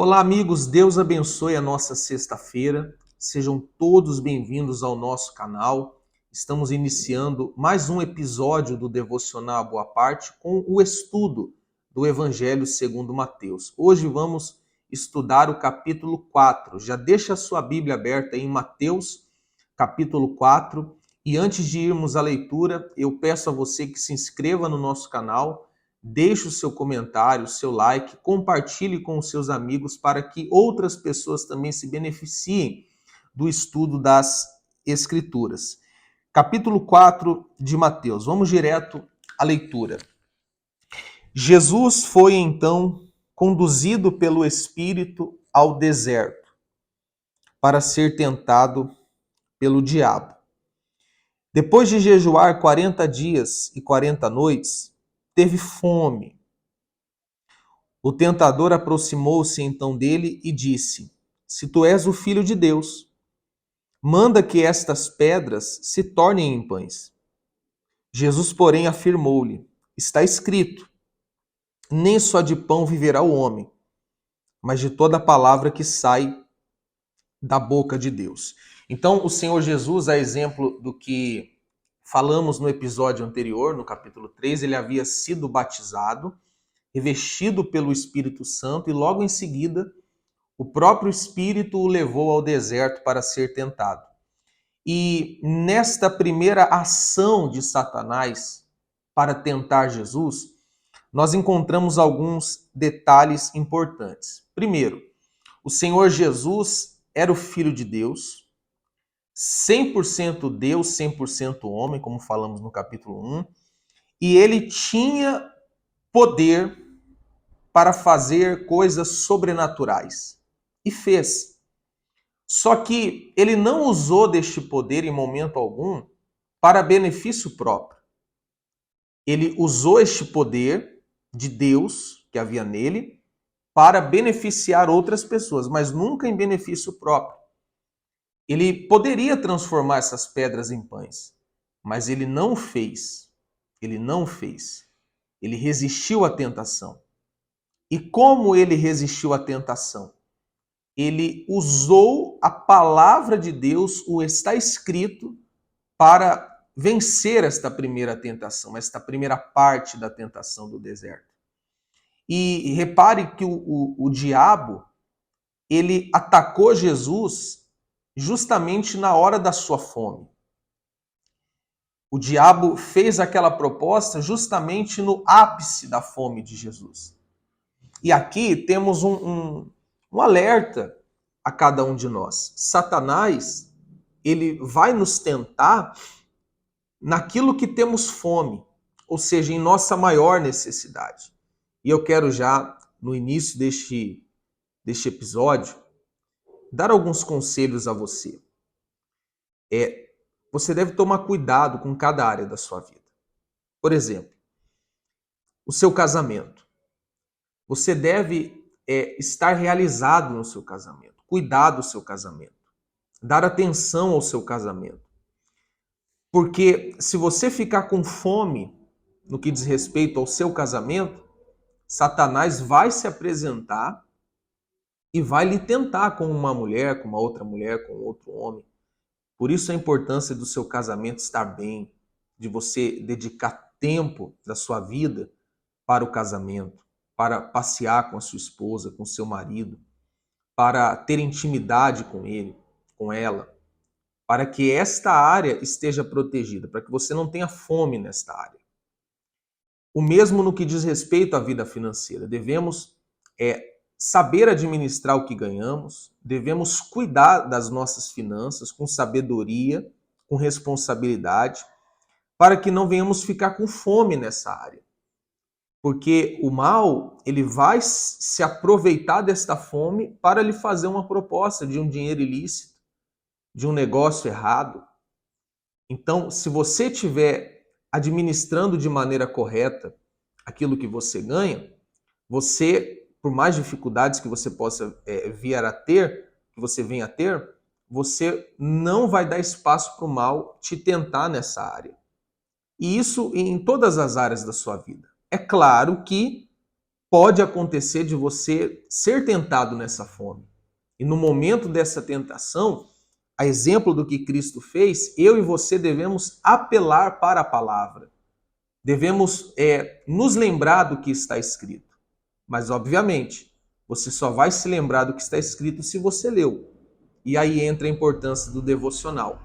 Olá, amigos. Deus abençoe a nossa sexta-feira. Sejam todos bem-vindos ao nosso canal. Estamos iniciando mais um episódio do Devocional Boa Parte com o estudo do Evangelho segundo Mateus. Hoje vamos estudar o capítulo 4. Já deixa a sua Bíblia aberta em Mateus, capítulo 4. E antes de irmos à leitura, eu peço a você que se inscreva no nosso canal, deixe o seu comentário, o seu like, compartilhe com os seus amigos para que outras pessoas também se beneficiem do estudo das Escrituras. Capítulo 4 de Mateus. Vamos direto à leitura. Jesus foi então conduzido pelo Espírito ao deserto para ser tentado pelo diabo. Depois de jejuar 40 dias e 40 noites, teve fome. O tentador aproximou-se então dele e disse: Se tu és o filho de Deus, manda que estas pedras se tornem em pães. Jesus, porém, afirmou-lhe: Está escrito: Nem só de pão viverá o homem, mas de toda palavra que sai da boca de Deus. Então, o Senhor Jesus, a exemplo do que falamos no episódio anterior, no capítulo 3, ele havia sido batizado, revestido pelo Espírito Santo, e logo em seguida o próprio Espírito o levou ao deserto para ser tentado. E nesta primeira ação de Satanás para tentar Jesus, nós encontramos alguns detalhes importantes. Primeiro, o Senhor Jesus era o Filho de Deus, 100% Deus, 100% homem, como falamos no capítulo 1, e ele tinha poder para fazer coisas sobrenaturais. E fez. Só que ele não usou deste poder em momento algum para benefício próprio. Ele usou este poder de Deus que havia nele para beneficiar outras pessoas, mas nunca em benefício próprio. Ele poderia transformar essas pedras em pães, mas ele não fez. Ele não fez. Ele resistiu à tentação. E como ele resistiu à tentação? Ele usou a palavra de Deus, o está escrito, para vencer esta primeira tentação, esta primeira parte da tentação do deserto. E repare que o diabo, ele atacou Jesus justamente na hora da sua fome. O diabo fez aquela proposta justamente no ápice da fome de Jesus. E aqui temos um alerta a cada um de nós. Satanás, ele vai nos tentar naquilo que temos fome, ou seja, em nossa maior necessidade. E eu quero já, no início deste episódio, dar alguns conselhos a você. Você deve tomar cuidado com cada área da sua vida. Por exemplo, o seu casamento. Você deve estar realizado no seu casamento, cuidar do seu casamento, dar atenção ao seu casamento. Porque se você ficar com fome no que diz respeito ao seu casamento, Satanás vai se apresentar e vai lhe tentar com uma mulher, com uma outra mulher, com outro homem. Por isso a importância do seu casamento estar bem, de você dedicar tempo da sua vida para o casamento, para passear com a sua esposa, com o seu marido, para ter intimidade com ele, com ela, para que esta área esteja protegida, para que você não tenha fome nesta área. O mesmo no que diz respeito à vida financeira. Devemos saber administrar o que ganhamos, devemos cuidar das nossas finanças com sabedoria, com responsabilidade, para que não venhamos ficar com fome nessa área. Porque o mal, ele vai se aproveitar desta fome para lhe fazer uma proposta de um dinheiro ilícito, de um negócio errado. Então, se você estiver administrando de maneira correta aquilo que você ganha, você, por mais dificuldades que você possa vir a ter, que você venha a ter, você não vai dar espaço para o mal te tentar nessa área. E isso em todas as áreas da sua vida. É claro que pode acontecer de você ser tentado nessa fome. E no momento dessa tentação, a exemplo do que Cristo fez, eu e você devemos apelar para a palavra. Devemos nos lembrar do que está escrito. Mas, obviamente, você só vai se lembrar do que está escrito se você leu. E aí entra a importância do devocional.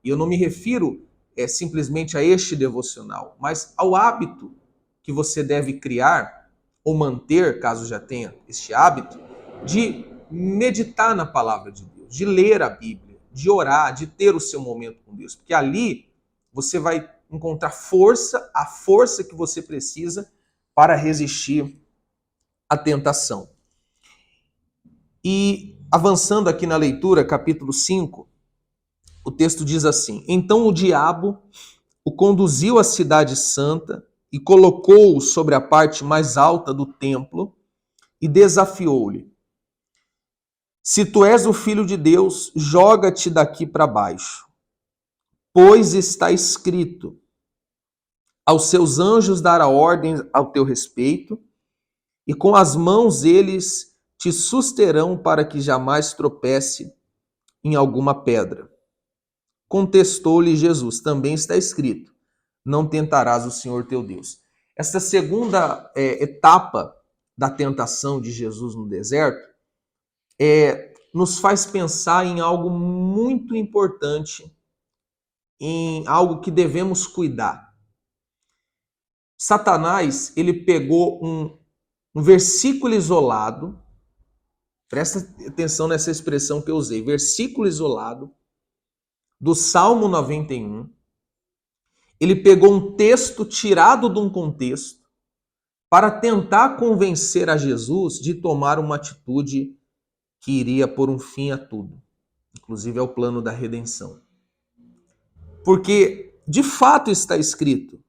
E eu não me refiro simplesmente a este devocional, mas ao hábito que você deve criar ou manter, caso já tenha este hábito, de meditar na palavra de Deus, de ler a Bíblia, de orar, de ter o seu momento com Deus. Porque ali você vai encontrar força, a força que você precisa para resistir à tentação. E avançando aqui na leitura, capítulo 5, o texto diz assim: Então o diabo o conduziu à cidade santa e colocou-o sobre a parte mais alta do templo e desafiou-lhe: Se tu és o filho de Deus, joga-te daqui para baixo. Pois está escrito: Aos seus anjos dará ordem ao teu respeito, e com as mãos eles te susterão para que jamais tropece em alguma pedra. Contestou-lhe Jesus: Também está escrito: Não tentarás o Senhor teu Deus. Esta segunda etapa da tentação de Jesus no deserto nos faz pensar em algo muito importante, em algo que devemos cuidar. Satanás, ele pegou um versículo isolado, presta atenção nessa expressão que eu usei, versículo isolado, do Salmo 91, ele pegou um texto tirado de um contexto para tentar convencer a Jesus de tomar uma atitude que iria pôr um fim a tudo, inclusive ao plano da redenção. Porque, de fato, está escrito: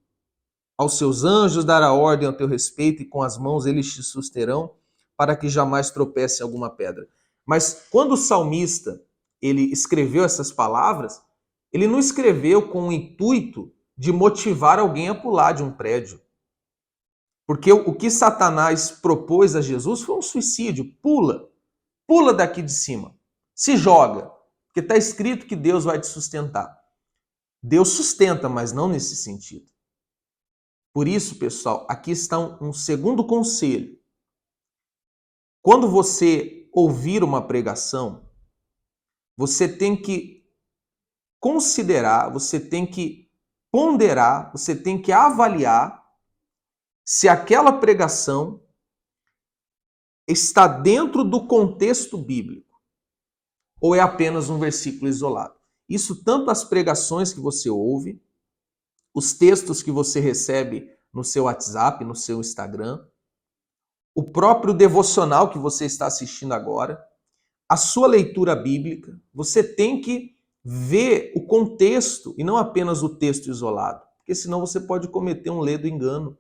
Aos seus anjos dará ordem ao teu respeito, e com as mãos eles te susterão, para que jamais tropece em alguma pedra. Mas quando o salmista ele escreveu essas palavras, ele não escreveu com o intuito de motivar alguém a pular de um prédio. Porque o que Satanás propôs a Jesus foi um suicídio. Pula daqui de cima, se joga, porque está escrito que Deus vai te sustentar. Deus sustenta, mas não nesse sentido. Por isso, pessoal, aqui está um segundo conselho. Quando você ouvir uma pregação, você tem que considerar, você tem que ponderar, você tem que avaliar se aquela pregação está dentro do contexto bíblico ou é apenas um versículo isolado. Isso tanto as pregações que você ouve, os textos que você recebe no seu WhatsApp, no seu Instagram, o próprio devocional que você está assistindo agora, a sua leitura bíblica, você tem que ver o contexto e não apenas o texto isolado, porque senão você pode cometer um ledo engano.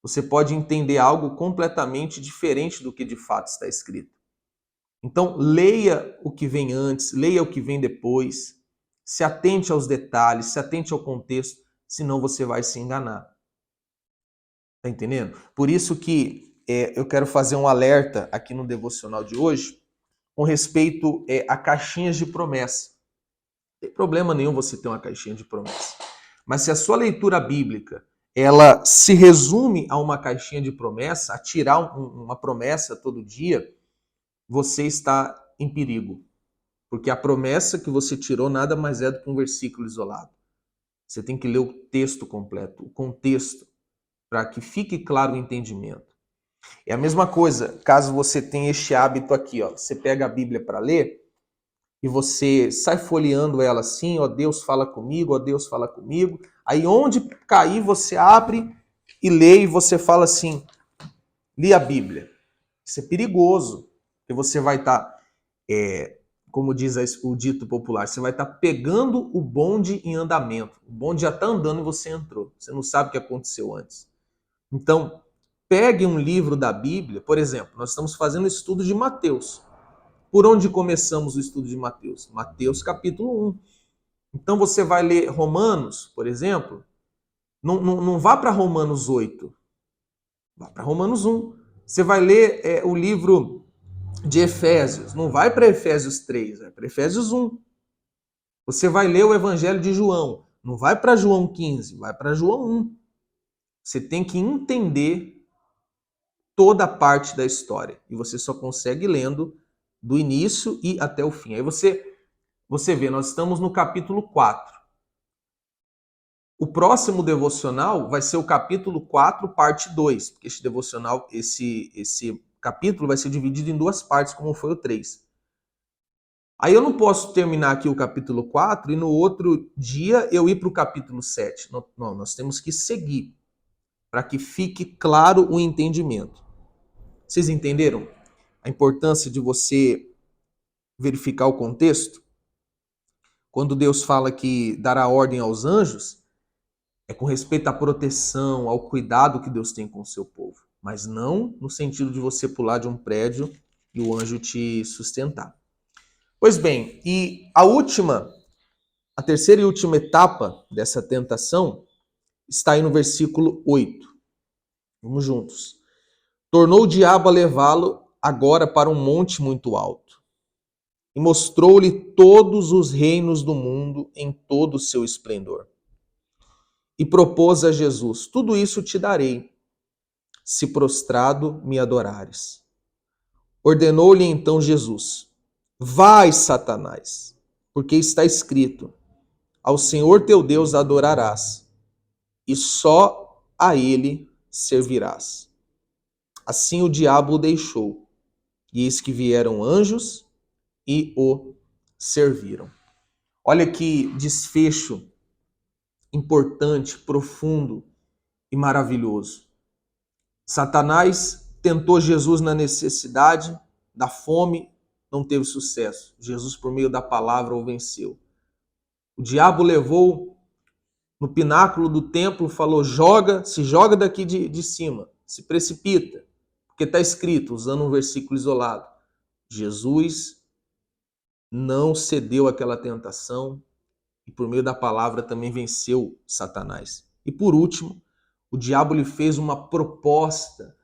Você pode entender algo completamente diferente do que de fato está escrito. Então, leia o que vem antes, leia o que vem depois, se atente aos detalhes, se atente ao contexto, senão você vai se enganar. Tá entendendo? Por isso que eu quero fazer um alerta aqui no devocional de hoje com respeito a caixinhas de promessa. Não tem problema nenhum você ter uma caixinha de promessa. Mas se a sua leitura bíblica ela se resume a uma caixinha de promessa, a tirar uma promessa todo dia, você está em perigo. Porque a promessa que você tirou nada mais é do que um versículo isolado. Você tem que ler o texto completo, o contexto, para que fique claro o entendimento. É a mesma coisa, caso você tenha este hábito aqui, ó, você pega a Bíblia para ler e você sai folheando ela assim, ó, Deus fala comigo, ó, Deus fala comigo. Aí onde cair você abre e lê e você fala assim, li a Bíblia. Isso é perigoso, porque você vai estar, como diz o dito popular, você vai estar pegando o bonde em andamento. O bonde já está andando e você entrou. Você não sabe o que aconteceu antes. Então, pegue um livro da Bíblia, por exemplo, nós estamos fazendo o estudo de Mateus. Por onde começamos o estudo de Mateus? Mateus capítulo 1. Então você vai ler Romanos, por exemplo, não vá para Romanos 8, vá para Romanos 1. Você vai ler o livro de Efésios, não vai para Efésios 3, vai para Efésios 1. Você vai ler o Evangelho de João, não vai para João 15, vai para João 1. Você tem que entender toda a parte da história. E você só consegue lendo do início e até o fim. Aí você vê, nós estamos no capítulo 4. O próximo devocional vai ser o capítulo 4, parte 2, porque esse devocional, esse capítulo vai ser dividido em duas partes, como foi o 3. Aí eu não posso terminar aqui o capítulo 4 e no outro dia eu ir para o capítulo 7. Não, nós temos que seguir para que fique claro o entendimento. Vocês entenderam a importância de você verificar o contexto? Quando Deus fala que dará ordem aos anjos, é com respeito à proteção, ao cuidado que Deus tem com o seu povo, mas não no sentido de você pular de um prédio e o anjo te sustentar. Pois bem, e a terceira e última etapa dessa tentação está aí no versículo 8. Vamos juntos. Tornou o diabo a levá-lo agora para um monte muito alto e mostrou-lhe todos os reinos do mundo em todo o seu esplendor. E propôs a Jesus: tudo isso te darei, se prostrado me adorares. Ordenou-lhe então Jesus: vai, Satanás, porque está escrito: ao Senhor teu Deus adorarás, e só a ele servirás. Assim o diabo o deixou, e eis que vieram anjos e o serviram. Olha que desfecho importante, profundo e maravilhoso. Satanás tentou Jesus na necessidade, da fome, não teve sucesso. Jesus, por meio da palavra, o venceu. O diabo levou no pináculo do templo, falou: se joga daqui de cima, se precipita. Porque está escrito, usando um versículo isolado, Jesus não cedeu àquela tentação e por meio da palavra também venceu Satanás. E por último, o diabo lhe fez uma proposta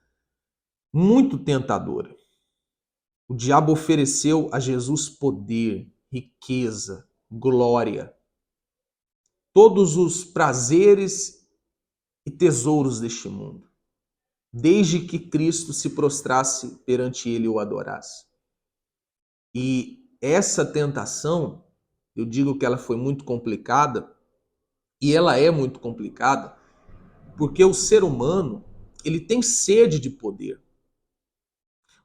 muito tentadora. O diabo ofereceu a Jesus poder, riqueza, glória, todos os prazeres e tesouros deste mundo, desde que Cristo se prostrasse perante ele e o adorasse. E essa tentação, eu digo que ela foi muito complicada, e ela é muito complicada, porque o ser humano, ele tem sede de poder.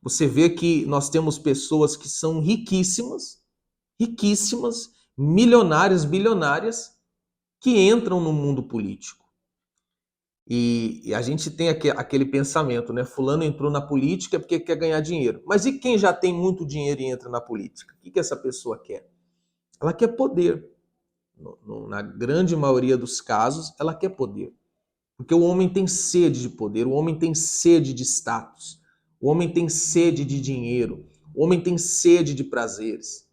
Você vê que nós temos pessoas que são riquíssimas, milionárias, bilionárias, que entram no mundo político. E a gente tem aquele pensamento, né? Fulano entrou na política porque quer ganhar dinheiro. Mas e quem já tem muito dinheiro e entra na política? O que essa pessoa quer? Ela quer poder. Na grande maioria dos casos, ela quer poder. Porque o homem tem sede de poder, o homem tem sede de status, o homem tem sede de dinheiro, o homem tem sede de prazeres.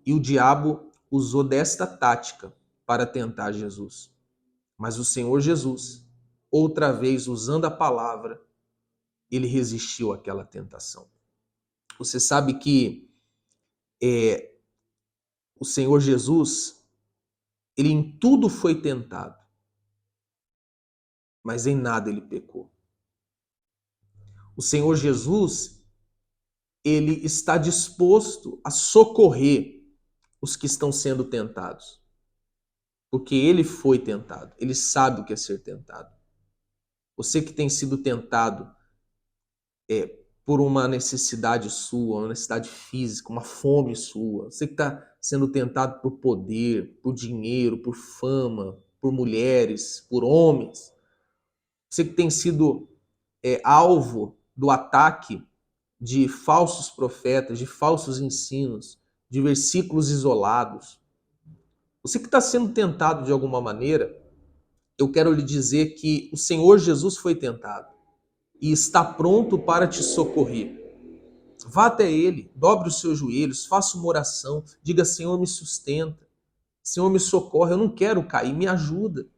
E o diabo usou desta tática para tentar Jesus. Mas o Senhor Jesus, outra vez usando a palavra, ele resistiu àquela tentação. Você sabe que o Senhor Jesus, ele em tudo foi tentado, mas em nada ele pecou. O Senhor Jesus, ele está disposto a socorrer os que estão sendo tentados. Porque ele foi tentado, ele sabe o que é ser tentado. Você que tem sido tentado por uma necessidade sua, uma necessidade física, uma fome sua, você que está sendo tentado por poder, por dinheiro, por fama, por mulheres, por homens, você que tem sido alvo do ataque de falsos profetas, de falsos ensinos, de versículos isolados, você que está sendo tentado de alguma maneira, eu quero lhe dizer que o Senhor Jesus foi tentado e está pronto para te socorrer. Vá até Ele, dobre os seus joelhos, faça uma oração, diga: Senhor, me sustenta, Senhor, me socorre, eu não quero cair, me ajuda.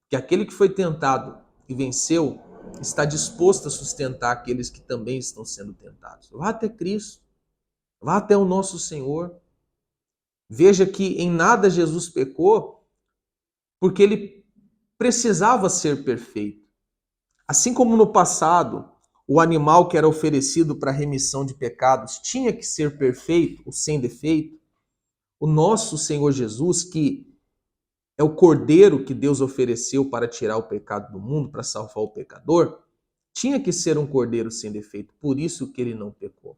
Que aquele que foi tentado e venceu, está disposto a sustentar aqueles que também estão sendo tentados. Vá até Cristo, vá até o nosso Senhor. Veja que em nada Jesus pecou, porque ele precisava ser perfeito. Assim como no passado, o animal que era oferecido para remissão de pecados tinha que ser perfeito, ou sem defeito, o nosso Senhor Jesus, que é o cordeiro que Deus ofereceu para tirar o pecado do mundo, para salvar o pecador, tinha que ser um cordeiro sem defeito, por isso que ele não pecou.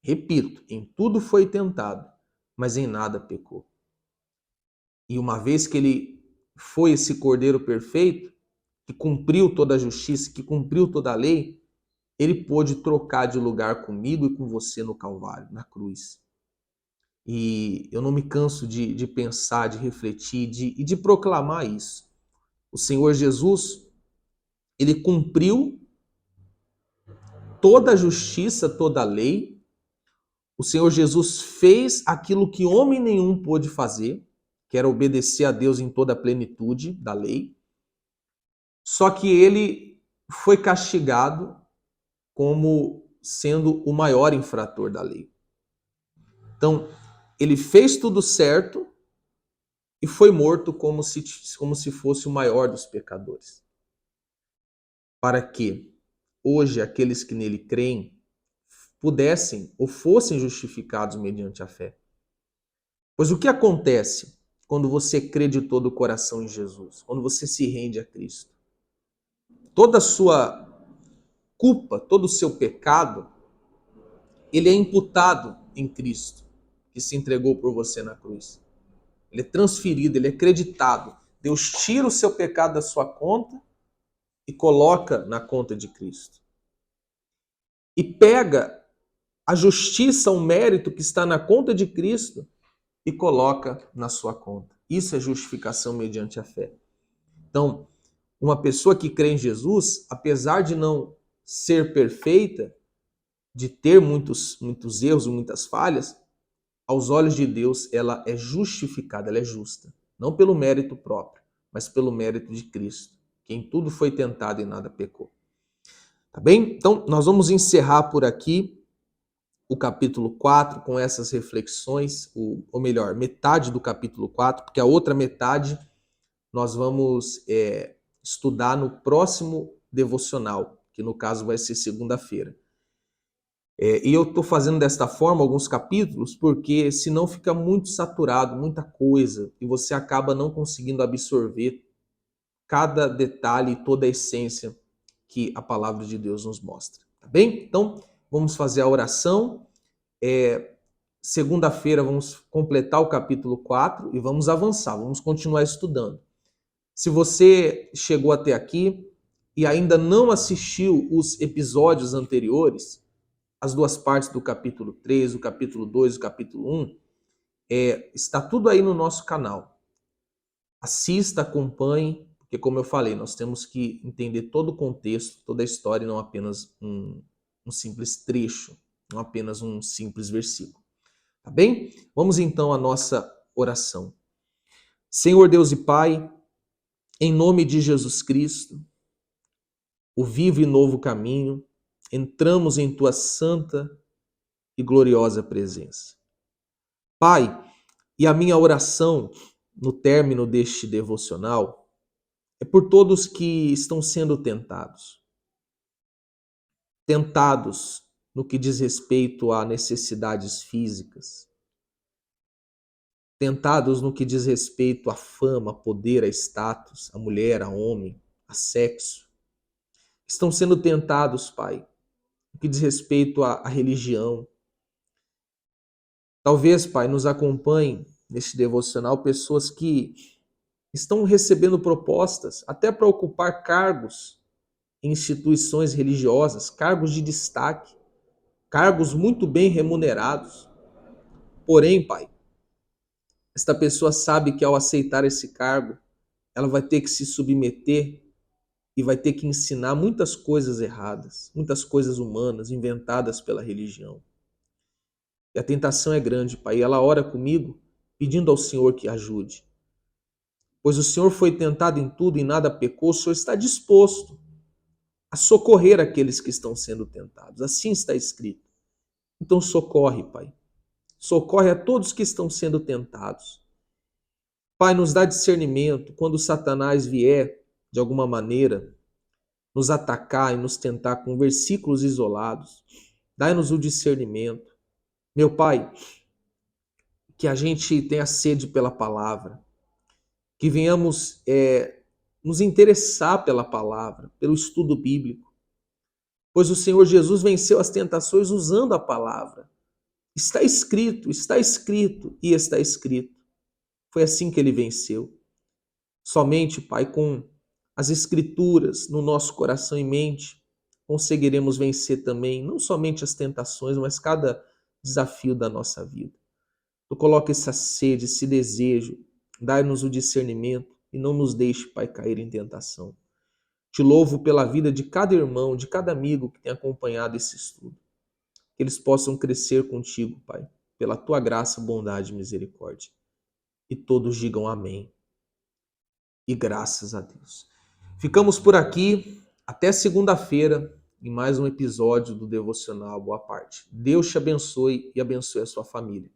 Repito, em tudo foi tentado, mas em nada pecou. E uma vez que ele foi esse cordeiro perfeito, que cumpriu toda a justiça, que cumpriu toda a lei, ele pôde trocar de lugar comigo e com você no Calvário, na cruz. E eu não me canso de pensar, de refletir e de proclamar isso. O Senhor Jesus, ele cumpriu toda a justiça, toda a lei. O Senhor Jesus fez aquilo que homem nenhum pôde fazer, que era obedecer a Deus em toda a plenitude da lei. Só que ele foi castigado como sendo o maior infrator da lei. Então, ele fez tudo certo e foi morto como se fosse o maior dos pecadores. Para que hoje aqueles que nele creem pudessem ou fossem justificados mediante a fé. Pois o que acontece quando você crê de todo o coração em Jesus? Quando você se rende a Cristo? Toda a sua culpa, todo o seu pecado, ele é imputado em Cristo, que se entregou por você na cruz. Ele é transferido, ele é creditado. Deus tira o seu pecado da sua conta e coloca na conta de Cristo. E pega a justiça, o mérito que está na conta de Cristo e coloca na sua conta. Isso é justificação mediante a fé. Então, uma pessoa que crê em Jesus, apesar de não ser perfeita, de ter muitos erros, muitas falhas, aos olhos de Deus ela é justificada, ela é justa. Não pelo mérito próprio, mas pelo mérito de Cristo, que em tudo foi tentado e nada pecou. Tá bem? Então, nós vamos encerrar por aqui o capítulo 4 com essas reflexões, ou melhor, metade do capítulo 4, porque a outra metade nós vamos estudar no próximo devocional, que no caso vai ser segunda-feira. E eu estou fazendo desta forma alguns capítulos, porque senão fica muito saturado, muita coisa, e você acaba não conseguindo absorver cada detalhe e toda a essência que a palavra de Deus nos mostra. Tá bem? Então, vamos fazer a oração. Segunda-feira vamos completar o capítulo 4 e vamos avançar, vamos continuar estudando. Se você chegou até aqui e ainda não assistiu os episódios anteriores, as duas partes do capítulo 3, o capítulo 2, o capítulo 1, está tudo aí no nosso canal. Assista, acompanhe, porque como eu falei, nós temos que entender todo o contexto, toda a história, e não apenas um simples trecho, não apenas um simples versículo. Tá bem? Vamos então à nossa oração. Senhor Deus e Pai, em nome de Jesus Cristo, o vivo e novo caminho, entramos em Tua santa e gloriosa presença. Pai, e a minha oração no término deste devocional é por todos que estão sendo tentados. Tentados no que diz respeito a necessidades físicas. Tentados no que diz respeito à fama, a poder, a status, a mulher, a homem, a sexo. Estão sendo tentados, Pai, no que diz respeito à religião. Talvez, Pai, nos acompanhem neste devocional pessoas que estão recebendo propostas até para ocupar cargos em instituições religiosas, cargos de destaque, cargos muito bem remunerados. Porém, Pai, esta pessoa sabe que ao aceitar esse cargo, ela vai ter que se submeter e vai ter que ensinar muitas coisas erradas, muitas coisas humanas, inventadas pela religião. E a tentação é grande, Pai, e ela ora comigo, pedindo ao Senhor que ajude. Pois o Senhor foi tentado em tudo e nada pecou, o Senhor está disposto a socorrer aqueles que estão sendo tentados. Assim está escrito. Então socorre, Pai. Socorre a todos que estão sendo tentados. Pai, nos dá discernimento quando Satanás vier, de alguma maneira, nos atacar e nos tentar com versículos isolados. Dai-nos o discernimento. Meu Pai, que a gente tenha sede pela palavra, que venhamos nos interessar pela palavra, pelo estudo bíblico, pois o Senhor Jesus venceu as tentações usando a palavra. Está escrito e está escrito. Foi assim que ele venceu. Somente, Pai, com as Escrituras no nosso coração e mente, conseguiremos vencer também, não somente as tentações, mas cada desafio da nossa vida. Tu coloca essa sede, esse desejo, dai-nos o discernimento e não nos deixe, Pai, cair em tentação. Te louvo pela vida de cada irmão, de cada amigo que tem acompanhado esse estudo. Que eles possam crescer contigo, Pai, pela tua graça, bondade e misericórdia. E todos digam amém. E graças a Deus. Ficamos por aqui. Até segunda-feira em mais um episódio do Devocional Boa Parte. Deus te abençoe e abençoe a sua família.